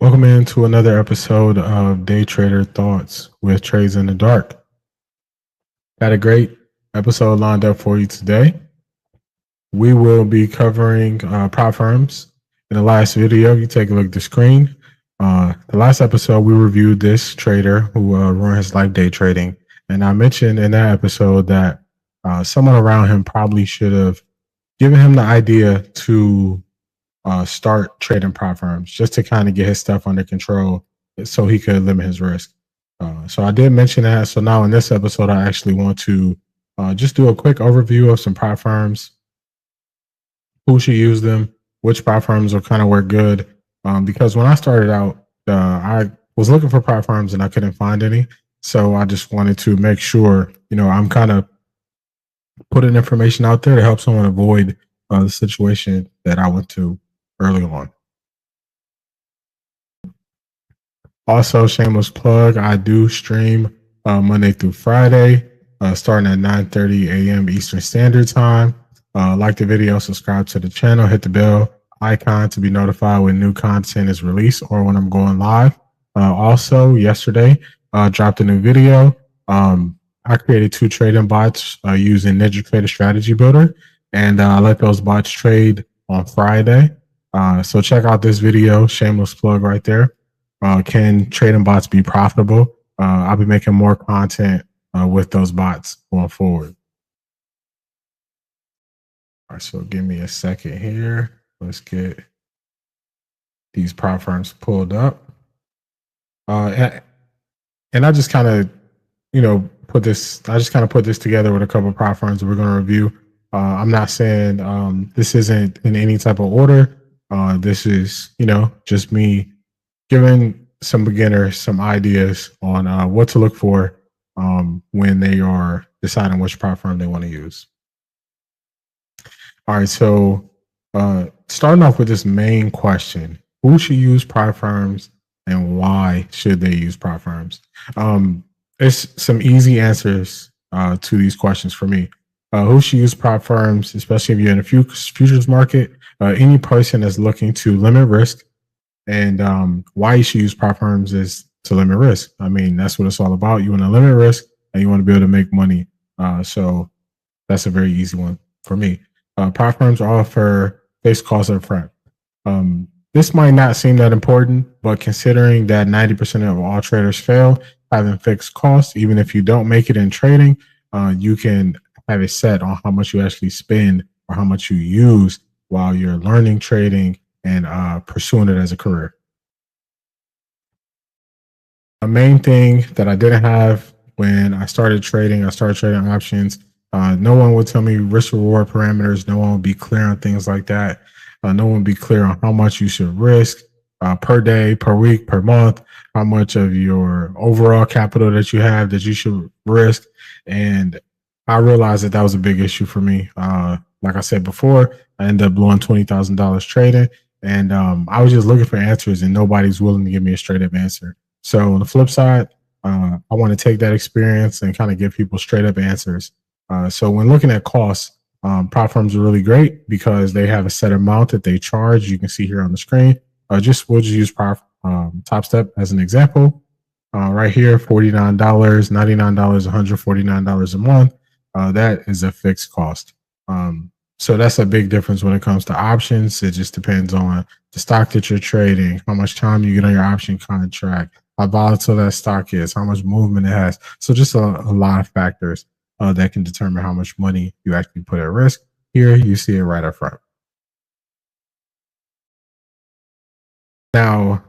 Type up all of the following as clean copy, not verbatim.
Welcome into another episode of Day Trader Thoughts with Trades in the Dark. Got a great episode lined up for you today. We will be covering prop firms. In the last video, you take a look at the screen. The last episode, we reviewed this trader who ruined his life day trading. And I mentioned in that episode that someone around him probably should have given him the idea to start trading prop firms just to kind of get his stuff under control so he could limit his risk. So I did mention that. So now in this episode, I actually want to just do a quick overview of some prop firms, who should use them, which prop firms will kind of work good. Because when I started out, I was looking for prop firms and I couldn't find any. So I just wanted to make sure, I'm kind of putting information out there to help someone avoid the situation that I went to early on. Also, shameless plug, I do stream Monday through Friday, starting at 9:30 a.m. Eastern Standard Time. Like the video, subscribe to the channel, hit the bell icon to be notified when new content is released or when I'm going live. Also, yesterday, dropped a new video. I created 2 trading bots using NinjaTrader Strategy Builder, and I let those bots trade on Friday. So check out this video, shameless plug right there. Can trading bots be profitable? I'll be making more content with those bots going forward. All right, so give me a second here. Let's get these prop firms pulled up. And I just kind of, put this together with a couple of prop firms that we're going to review. I'm not saying this isn't in any type of order. This is, just me giving some beginners some ideas on what to look for when they are deciding which prop firm they want to use. All right, so starting off with this main question, who should use prop firms and why should they use prop firms? There's some easy answers to these questions for me. Who should use prop firms, especially if you're in a futures market? Any person that's looking to limit risk, and why you should use prop firms is to limit risk. I mean, that's what it's all about. You want to limit risk and you want to be able to make money. So that's a very easy one for me. Prop firms offer fixed costs up front. This might not seem that important, but considering that 90% of all traders fail having fixed costs, even if you don't make it in trading, you can have it set on how much you actually spend or how much you use while you're learning trading and pursuing it as a career. A main thing that I didn't have when I started trading options. No one would tell me risk reward parameters. No one would be clear on things like that. No one would be clear on how much you should risk per day, per week, per month, how much of your overall capital that you have that you should risk. And I realized that was a big issue for me. Like I said before, I ended up blowing $20,000 trading, and I was just looking for answers, and nobody's willing to give me a straight up answer. So on the flip side, I want to take that experience and kind of give people straight up answers. So when looking at costs, prop firms are really great because they have a set amount that they charge. You can see here on the screen. We'll just use Top Step as an example. Right here, $49, $99, $149 a month. That is a fixed cost. So that's a big difference when it comes to options. It just depends on the stock that you're trading, how much time you get on your option contract, how volatile that stock is, how much movement it has. So just a lot of factors that can determine how much money you actually put at risk. Here, you see it right up front. Now,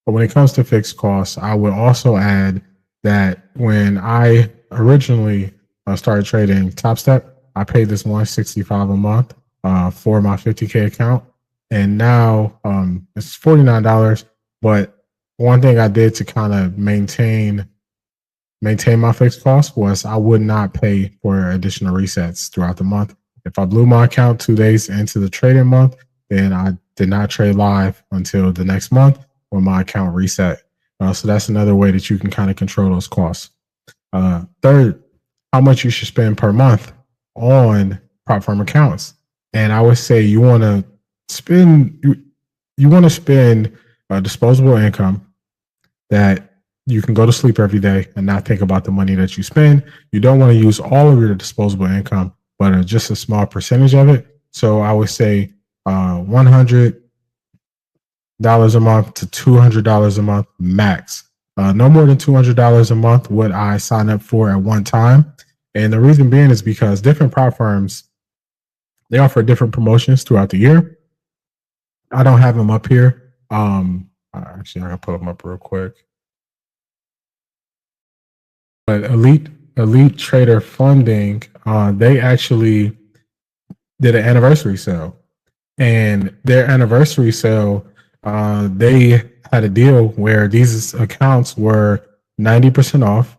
when it comes to fixed costs, I would also add that when I originally started trading Top Step, I paid this $165 a month for my 50K account. And now it's $49. But one thing I did to kind of maintain my fixed cost was I would not pay for additional resets throughout the month. If I blew my account 2 days into the trading month, then I did not trade live until the next month when my account reset. So that's another way that you can kind of control those costs. Third, how much you should spend per month on prop firm accounts. And I would say you want to spend disposable income that you can go to sleep every day and not think about the money that you spend. You don't want to use all of your disposable income, but just a small percentage of it. So I would say $100 a month to $200 a month max. No more than $200 a month would I sign up for at one time. And the reason being is because different prop firms, they offer different promotions throughout the year. I don't have them up here. Actually, I can pull them up real quick. But Elite Trader Funding, they actually did an anniversary sale, and their anniversary sale, they had a deal where these accounts were 90% off.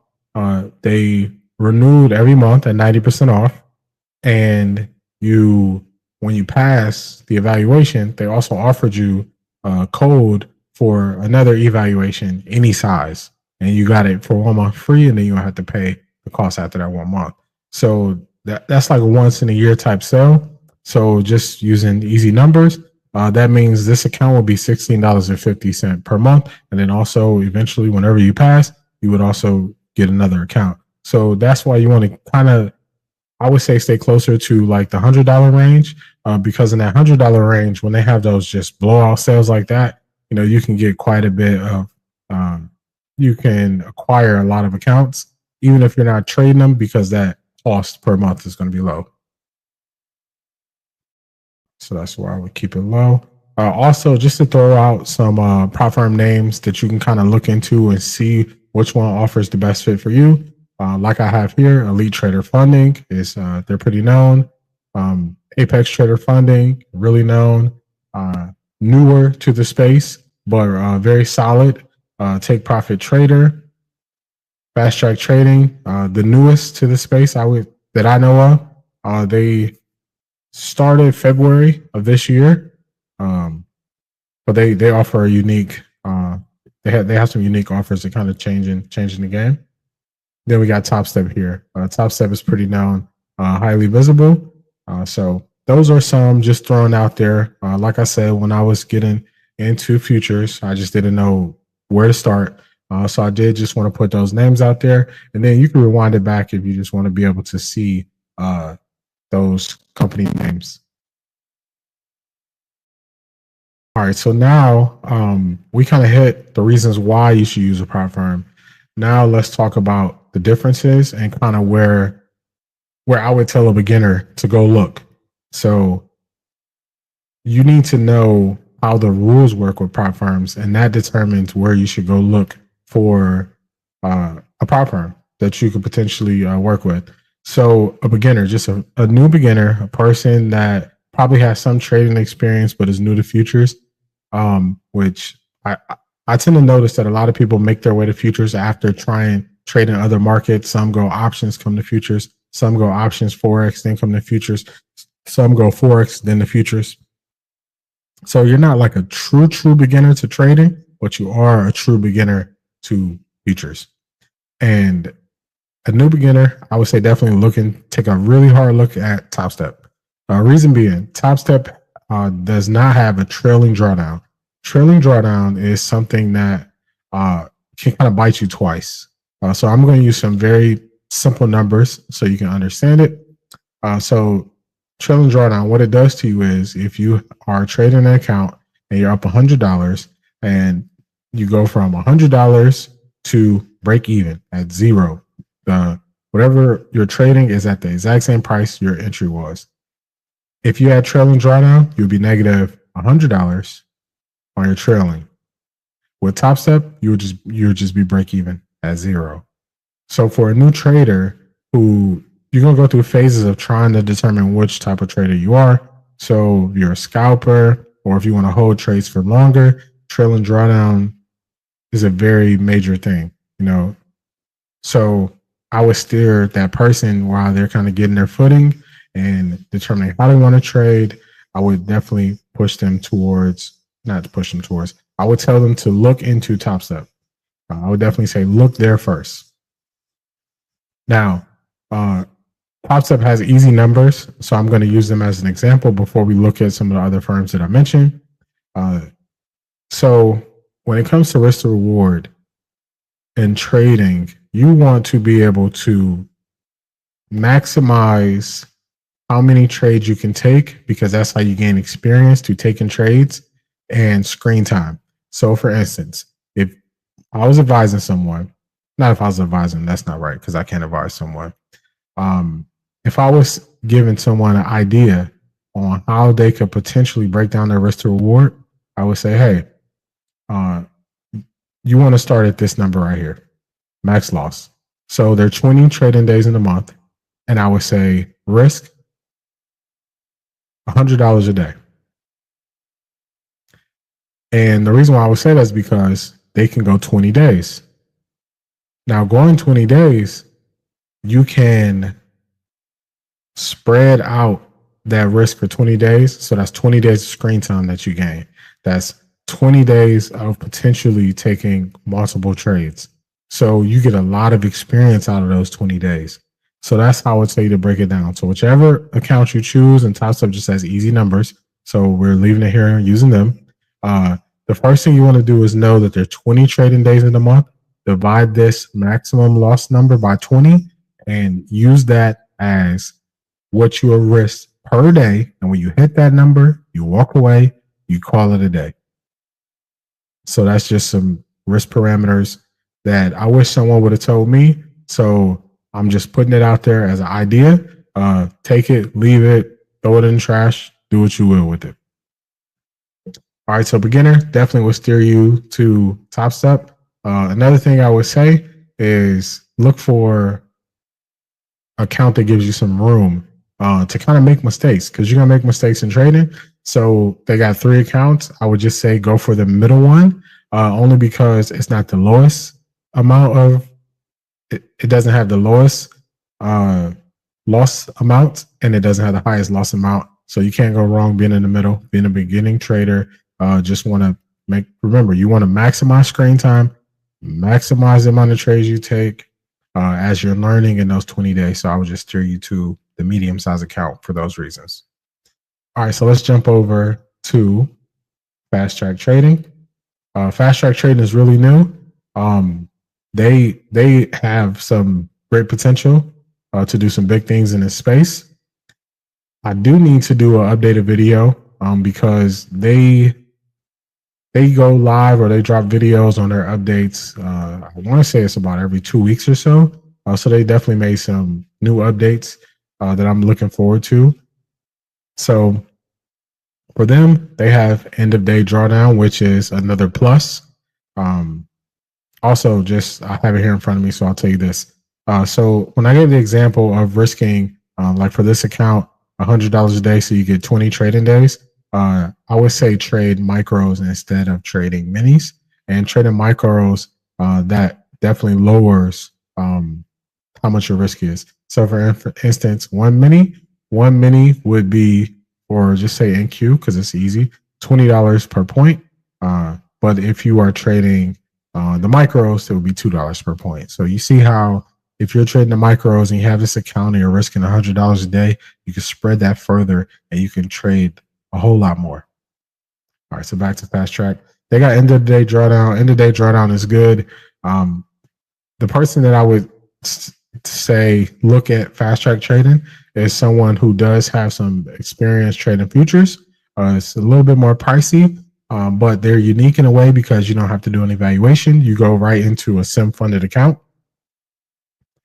They renewed every month at 90% off, and when you pass the evaluation, they also offered you a code for another evaluation, any size, and you got it for 1 month free, and then you don't have to pay the cost after that 1 month. So that's like a once in a year type sale. So just using easy numbers, that means this account will be $16.50 per month, and then also eventually, whenever you pass, you would also get another account. So that's why you want to kind of, I would say, stay closer to like the $100 range, because in that $100 range, when they have those just blowout sales like that, you can get quite a bit of, you can acquire a lot of accounts, even if you're not trading them, because that cost per month is going to be low. So that's why I would keep it low. Also, just to throw out some prop firm names that you can kind of look into and see which one offers the best fit for you. Like I have here, Elite Trader Funding is they're pretty known. Apex Trader Funding, really known. Newer to the space, but very solid. Take Profit Trader, Fast Track Trading, the newest to the space that I know of. They started February of this year, but they offer a unique. They have some unique offers that kind of changing the game. Then we got Top Step here. Top Step is pretty known, highly visible. So those are some just thrown out there. Like I said, when I was getting into futures, I just didn't know where to start. So I did just want to put those names out there, and then you can rewind it back if you just want to be able to see those company names. All right, so now we kind of hit the reasons why you should use a prop firm. Now let's talk about the differences and kind of where I would tell a beginner to go look. So you need to know how the rules work with prop firms, and that determines where you should go look for a prop firm that you could potentially work with. So a beginner, just a new beginner, a person that probably has some trading experience but is new to futures, which I tend to notice that a lot of people make their way to futures after trying trading other markets. Some go options, come to futures. Some go options, Forex, then come to futures. Some go Forex, then to futures. So you're not like a true beginner to trading, but you are a true beginner to futures. And a new beginner, I would say definitely take a really hard look at Top Step. Reason being, Top Step does not have a trailing drawdown. Trailing drawdown is something that can kind of bite you twice. So I'm going to use some very simple numbers so you can understand it. So trailing drawdown, what it does to you is if you are trading an account and you're up $100 and you go from $100 to break even at zero, whatever you're trading is at the exact same price your entry was. If you had trailing drawdown, you'd be negative $100 on your trailing. With Top Step, you would just be break even at zero. So for a new trader who you're going to go through phases of trying to determine which type of trader you are. So if you're a scalper or if you want to hold trades for longer, trailing drawdown is a very major thing, So I would steer that person while they're kind of getting their footing and determining how they want to trade. I would definitely I would tell them to look into Top Step. I would definitely say look there first. Now, Top Step has easy numbers, so I'm going to use them as an example before we look at some of the other firms that I mentioned. So when it comes to risk to reward in trading, you want to be able to maximize how many trades you can take, because that's how you gain experience to taking trades, and screen time. So, for instance, if I was advising someone, not if I was advising, that's not right because I can't advise someone. Um, if I was giving someone an idea on how they could potentially break down their risk to reward, I would say, hey, uh, you want to start at this number right here, max loss. So there are 20 trading days in a month. And I would say risk $100 a day. And the reason why I would say that is because they can go 20 days. Now, going 20 days, you can spread out that risk for 20 days. So that's 20 days of screen time that you gain. That's 20 days of potentially taking multiple trades. So you get a lot of experience out of those 20 days. So that's how I would say to break it down. So whichever account you choose, and Top Step just has easy numbers. So we're leaving it here and using them. The first thing you want to do is know that there are 20 trading days in a month. Divide this maximum loss number by 20 and use that as what you risk per day. And when you hit that number, you walk away, you call it a day. So that's just some risk parameters that I wish someone would have told me. So I'm just putting it out there as an idea. Take it, leave it, throw it in the trash, do what you will with it. All right, so beginner definitely will steer you to Top Step. Another thing I would say is look for an account that gives you some room to kind of make mistakes, because you're gonna make mistakes in trading. So they got 3 accounts. I would just say go for the middle one, only because it's not the lowest amount of. It doesn't have the lowest loss amount, and it doesn't have the highest loss amount. So you can't go wrong being in the middle. Being a beginning trader, just want to remember, you want to maximize screen time, maximize the amount of trades you take as you're learning in those 20 days. So I would just steer you to the medium size account for those reasons. All right, so let's jump over to fast track trading. Fast track trading is really new. They have some great potential to do some big things in this space. I do need to do an updated video because they go live or they drop videos on their updates. I want to say it's about every 2 weeks or so. So they definitely made some new updates that I'm looking forward to. So for them, they have end of day drawdown, which is another plus. Also, just I have it here in front of me, so I'll tell you this. So when I gave the example of risking, like for this account, $100 a day, so you get 20 trading days. I would say trade micros instead of trading minis. And trading micros, that definitely lowers how much your risk is. So for instance, one mini would be, or just say NQ because it's easy, $20 per point. But if you are trading the micros, it would be $2 per point. So you see how if you're trading the micros and you have this account and you're risking $100 a day, you can spread that further and you can trade a whole lot more. All right, so back to fast track. They got end of the day drawdown. End of the day drawdown is good. The person that I would say look at fast track trading is someone who does have some experience trading futures. It's a little bit more pricey, but they're unique in a way because you don't have to do an evaluation. You go right into a sim funded account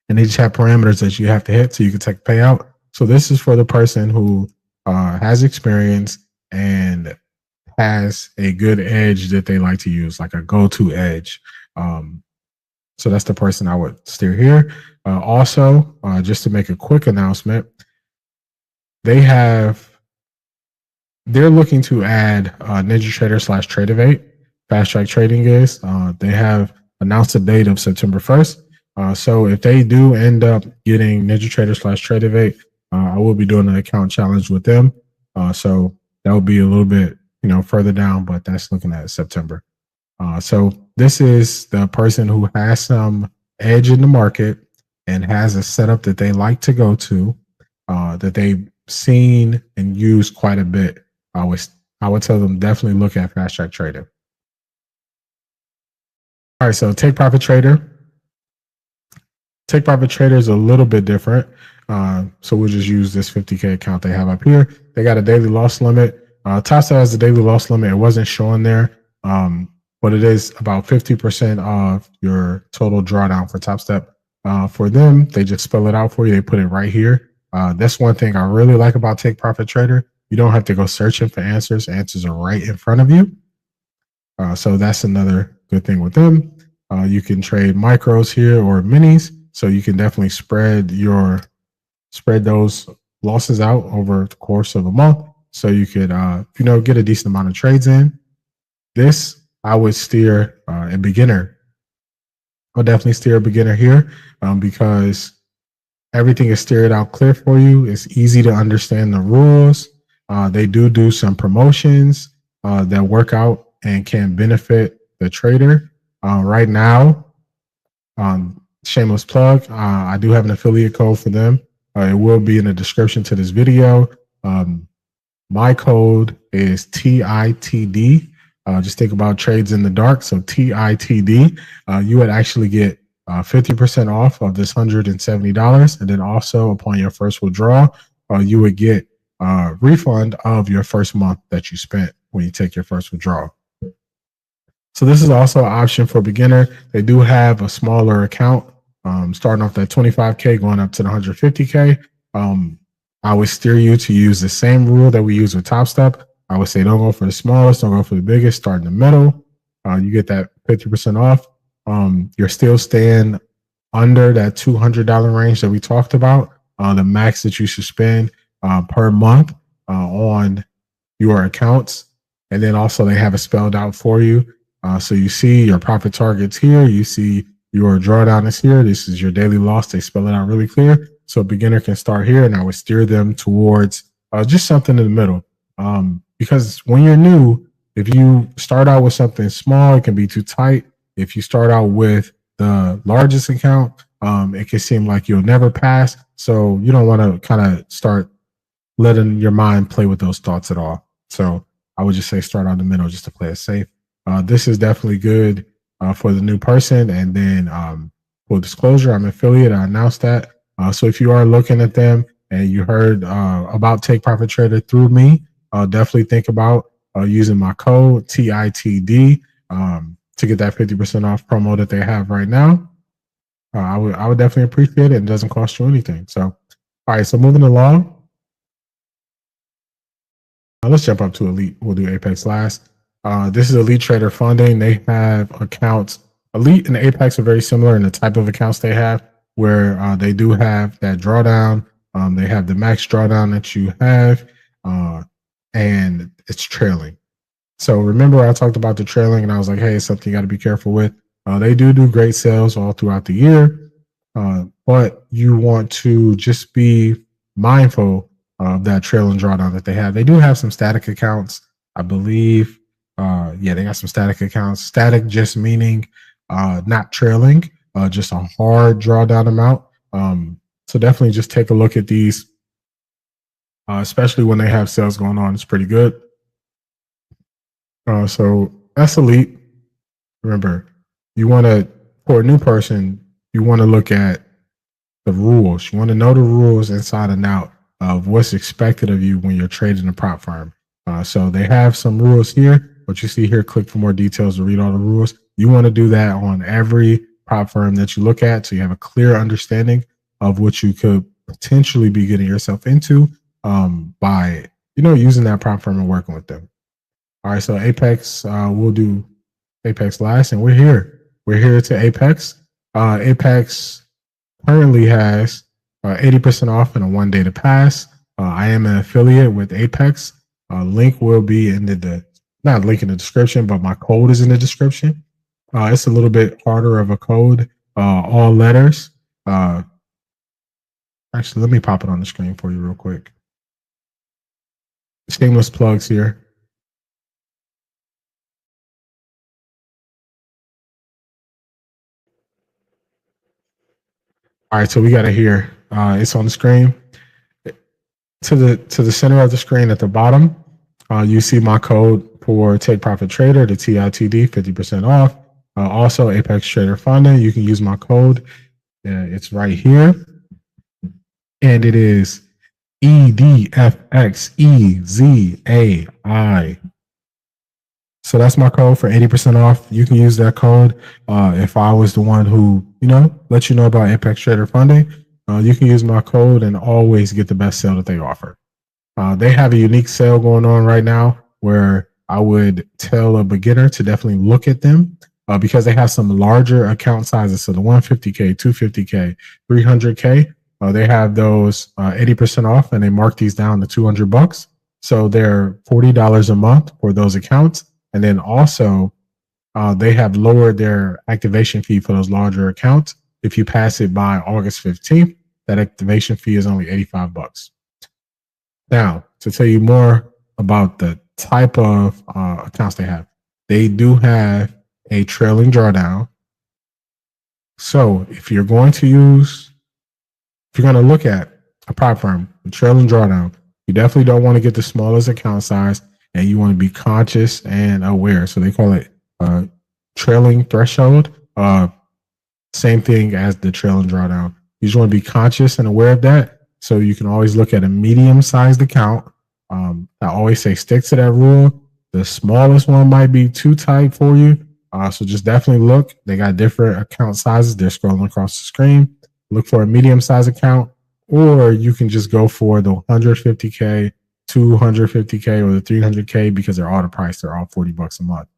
and they just have parameters that you have to hit so you can take a payout. So this is for the person who has experience and has a good edge that they like to use, like a go-to edge. So that's the person I would steer here. Also, just to make a quick announcement, they're looking to add NinjaTrader / Tradeovate. Fast Track Trading is. They have announced a date of September 1st. So if they do end up getting NinjaTrader / Tradeovate, I will be doing an account challenge with them. So that will be a little bit, further down, but that's looking at September. So this is the person who has some edge in the market and has a setup that they like to go to, that they've seen and used quite a bit. I would tell them definitely look at fast track trading. All right, so Take Profit Trader. Take Profit Trader is a little bit different. So we'll just use this 50K account they have up here. They got a daily loss limit. TopStep has a daily loss limit. It wasn't showing there, but it is about 50% of your total drawdown for TopStep. For them, they just spell it out for you. They put it right here. That's one thing I really like about Take Profit Trader. You don't have to go searching for answers. Answers are right in front of you. So that's another good thing with them. You can trade micros here or minis, so you can definitely spread those losses out over the course of a month. So you could get a decent amount of trades in. This I would steer a beginner. I'll definitely steer a beginner here because everything is steered out clear for you. It's easy to understand the rules. They do some promotions that work out and can benefit the trader. Right now, shameless plug, I do have an affiliate code for them. It will be in the description to this video. My code is TITD. Just think about trades in the dark. So TITD, you would actually get 50% off of this $170. And then also upon your first withdrawal, you would get a refund of your first month that you spent when you take your first withdrawal. So this is also an option for beginner. They do have a smaller account, starting off at 25K, going up to the 150K. I would steer you to use the same rule that we use with TopStep. I would say don't go for the smallest, don't go for the biggest, start in the middle. You get that 50% off. You're still staying under that $200 range that we talked about, the max that you should spend per month on your accounts. And then also they have it spelled out for you. So you see your profit targets here. You see your drawdown is here. This is your daily loss. They spell it out really clear. So a beginner can start here, and I would steer them towards just something in the middle. Because when you're new, if you start out with something small, it can be too tight. If you start out with the largest account, it can seem like you'll never pass. So you don't want to kind of start letting your mind play with those thoughts at all. So I would just say start out in the middle just to play it safe. This is definitely good for the new person. And then full disclosure, I'm an affiliate. I announced that. So if you are looking at them and you heard about Take Profit Trader through me, definitely think about using my code TITD to get that 50% off promo that they have right now. I would definitely appreciate it. It doesn't cost you anything. So, all right. So moving along, let's jump up to Elite. We'll do Apex last. This is Elite Trader Funding. They have accounts. Elite and Apex are very similar in the type of accounts they have, where they do have that drawdown. They have the max drawdown that you have, and it's trailing. So remember I talked about the trailing, and I was like, hey, it's something you got to be careful with. They do great sales all throughout the year, but you want to just be mindful of that trailing drawdown that they have. They do have some static accounts, I believe. They got some static accounts. Static just meaning not trailing, just a hard drawdown amount. So definitely just take a look at these, especially when they have sales going on. It's pretty good. So that's Elite. Remember, you want to, for a new person, you want to look at the rules. You want to know the rules inside and out of what's expected of you when you're trading a prop firm. So they have some rules here. What you see here, click for more details to read all the rules. You want to do that on every prop firm that you look at, so you have a clear understanding of what you could potentially be getting yourself into by using that prop firm and working with them. All right, so Apex, we'll do Apex last, and we're here. We're here to Apex. Apex currently has 80% off and a 1 day to pass. I am an affiliate with Apex. Link will be in not link in the description, but my code is in the description. It's a little bit harder of a code, all letters. Actually, let me pop it on the screen for you real quick. Shameless plugs here. All right, so we got it here. It's on the screen. To the center of the screen at the bottom, you see my code for Take Profit Trader, the TITD, 50% off. Also, Apex Trader Funding, you can use my code. It's right here. And it is EDFXEZAI. So that's my code for 80% off. You can use that code. If I was the one who, let you know about Apex Trader Funding, you can use my code and always get the best sale that they offer. They have a unique sale going on right now where I would tell a beginner to definitely look at them because they have some larger account sizes. So the 150K, 250K, 300K, they have those 80% off, and they mark these down to $200. So they're $40 a month for those accounts. And then also, they have lowered their activation fee for those larger accounts. If you pass it by August 15th, that activation fee is only $85. Now, to tell you more about the type of accounts they do have a trailing drawdown. So if you're going to look at a prop firm, a trailing drawdown, you definitely don't want to get the smallest account size, and you want to be conscious and aware. So they call it trailing threshold. Same thing as the trailing drawdown. You just want to be conscious and aware of that. So you can always look at a medium-sized account. I always say stick to that rule. The smallest one might be too tight for you. So just definitely look. They got different account sizes. They're scrolling across the screen. Look for a medium-sized account, or you can just go for the 150K, 250K, or the 300K because they're all the price. They're all $40 a month.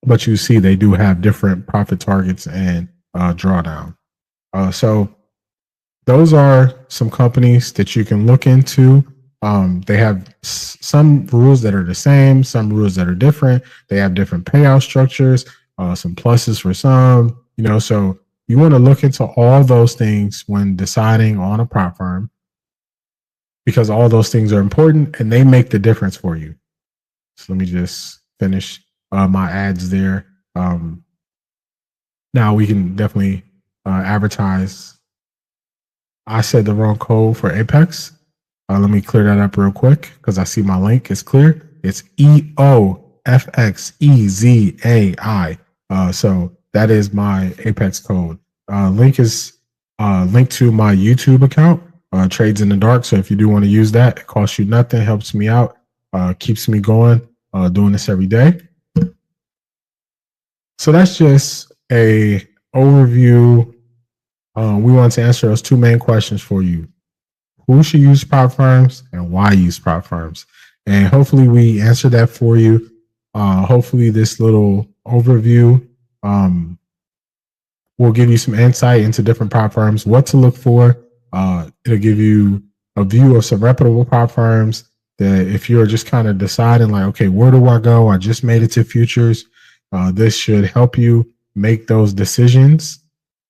But you see, they do have different profit targets and drawdown. So those are some companies that you can look into. They have some rules that are the same, some rules that are different. They have different payout structures, some pluses for some, so you want to look into all those things when deciding on a prop firm, because all those things are important and they make the difference for you. So let me just finish my ads there. Now we can definitely advertise. I said the wrong code for Apex. Let me clear that up real quick because I see my link is clear. It's EOFXEZAI. So that is my Apex code. Link is linked to my YouTube account, Trades in the Dark. So if you do want to use that, it costs you nothing, helps me out, keeps me going, doing this every day. So that's just a overview. We want to answer those two main questions for you. Who should use prop firms and why use prop firms? And hopefully we answer that for you. Hopefully this little overview will give you some insight into different prop firms, what to look for. It'll give you a view of some reputable prop firms that if you're just kind of deciding like, okay, where do I go? I just made it to futures. This should help you make those decisions.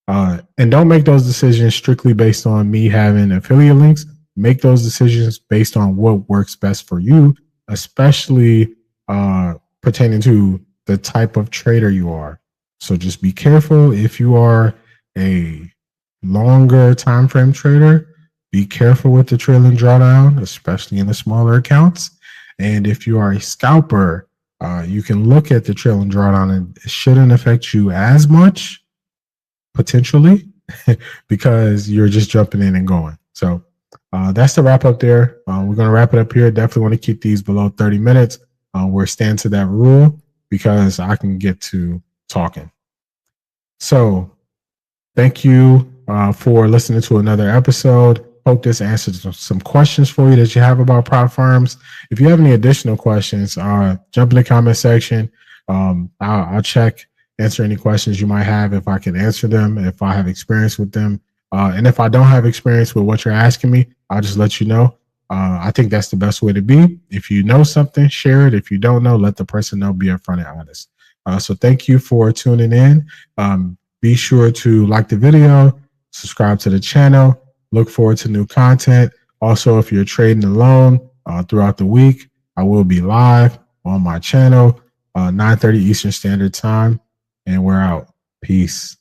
And don't make those decisions strictly based on me having affiliate links. Make those decisions based on what works best for you, especially pertaining to the type of trader you are. So just be careful if you are a longer time frame trader. Be careful with the trailing drawdown, especially in the smaller accounts. And if you are a scalper, you can look at the trailing drawdown and it shouldn't affect you as much, potentially, because you're just jumping in and going. So that's the wrap up there. We're going to wrap it up here. Definitely want to keep these below 30 minutes. We're staying to that rule because I can get to talking. So thank you for listening to another episode. Hope this answers some questions for you that you have about prop firms. If you have any additional questions, jump in the comment section. I'll check, answer any questions you might have if I can answer them, if I have experience with them. And if I don't have experience with what you're asking me, I'll just let you know. I think that's the best way to be. If you know something, share it. If you don't know, let the person know, be upfront and honest. So thank you for tuning in. Be sure to like the video, subscribe to the channel, look forward to new content. Also, if you're trading alone throughout the week, I will be live on my channel, 9:30 Eastern Standard Time, and we're out. Peace.